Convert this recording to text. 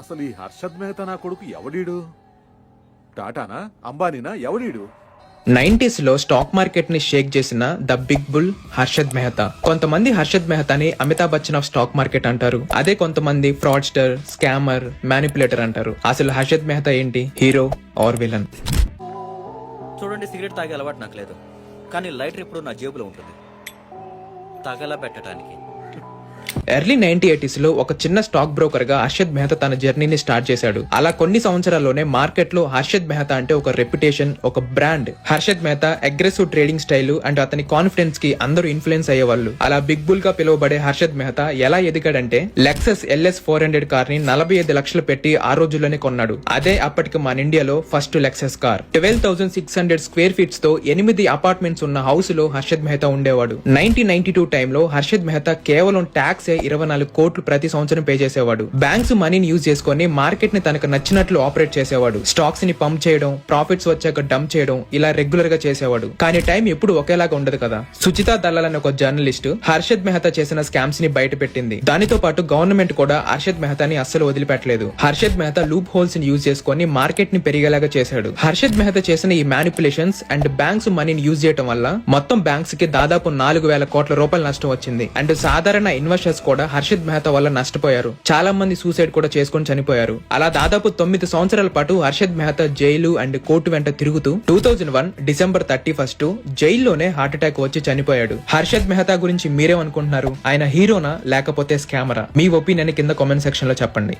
అసలు ఈ హర్షద్ మెహతా నా కొడుకు ఎవడీడు? టాటానా, అంబానీనా, ఎవడీడు? 90s లో స్టాక్ మార్కెట్ ని షేక్ చేసిన the big bull Harshad Mehta. కొంతమంది హర్షద్ మెహతాని Amitabh Bachchan of stock market అంటారు. అదే కొంతమంది ఫ్రాడ్స్టర్, స్కామర్, మ్యానిపులేటర్ అంటారు. అసలు హర్షద్ మెహతా ఏంటి? Hero or villain? చూడండి, సిగరెట్ తాగే అలవాటు నాకు లేదు, కానీ లైటర్ ఎప్పుడు నా జేబులో ఉంటుంది తగల పెట్టడానికి. ఎర్లీ 1980s లో ఒక చిన్న స్టాక్ బ్రోకర్ గా హర్షద్ మెహతా తన జర్నీని స్టార్ట్ చేశాడు. అలా కొన్ని సంవత్సరాల్లోనే మార్కెట్ లో హర్షద్ మెహతా అంటే ఒక రెప్యుటేషన్, ఒక brand. Harshad Mehta aggressive trading style and అతని కాన్ఫిడెన్స్ కి అందరూ ఇన్ఫ్లుయెన్స్ అయ్యేవాళ్ళు. అలా బిగ్ బుల్ గా పిలువబడే హర్షద్ మెహతా ఎలా ఎదిగాడంటే లెక్సస్ LS 400 కార్ ని 45 లక్షలు పెట్టి ఆ రోజుల్లోనే కొన్నాడు. అదే అప్పటికి మన ఇండియాలో first Lexus car. 12,600 square feets తో 8 అపార్ట్మెంట్స్ ఉన్న హౌస్ లో హర్షద్ మెహతా ఉండేవాడు. 1992 టైంలో హర్షద్ మెహతా కేవలం ట్యాక్స్ 24 కోట్లు ప్రతి సంవత్సరం పే చేసేవాడు. బ్యాంక్స్ మనీని యూజ్ చేసుకుని మార్కెట్ ని తనకు నచ్చినట్లు ఆపరేట్ చేసేవాడు. స్టాక్స్ ని పంప్ చేయడం, ప్రాఫిట్స్ వచ్చాక డంప్ చేయడం, ఇలా రెగ్యులర్ గా చేసేవాడు. కానీ టైం ఎప్పుడు ఒకేలాగా ఉండదు కదా. సుచితా దల్లాల్ అనే ఒక జర్నలిస్ట్ హర్షద్ మెహతా చేసిన స్కామ్స్ ని బయట పెట్టింది. దానితో పాటు గవర్నమెంట్ కూడా హర్షద్ మెహతాని అస్సలు వదిలిపెట్టలేదు. హర్షద్ మెహతా లూప్ హోల్స్ ని యూజ్ చేసుకుని మార్కెట్ ని పెరిగేలాగా చేశాడు. హర్షద్ మెహతా చేసిన ఈ మ్యానిపులేషన్స్ అండ్ బ్యాంక్స్ మనీని యూజ్ చేయడం వల్ల మొత్తం బ్యాంక్స్ కి దాదాపు 4,000 కోట్ల రూపాయలు నష్టం వచ్చింది. అండ్ సాధారణ ఇన్వెస్టర్స్ కూడా హర్షద్ మెహతా వల్ల నష్టపోయారు. చాలా మంది సూసైడ్ కూడా చేసుకుని చనిపోయారు. అలా దాదాపు 9 సంవత్సరాల పాటు Harshad Mehta jail and court వెంట తిరుగుతూ 2001 డిసెంబర్ 31 జైల్లోనే హార్ట్ అటాక్ వచ్చి చనిపోయాడు. హర్షద్ మెహతా గురించి మీరేమనుకుంటున్నారు? ఆయన హీరోనా లేకపోతే స్కామరా? మీ ఒపీనియన్ కింద కామెంట్ సెక్షన్ లో చెప్పండి.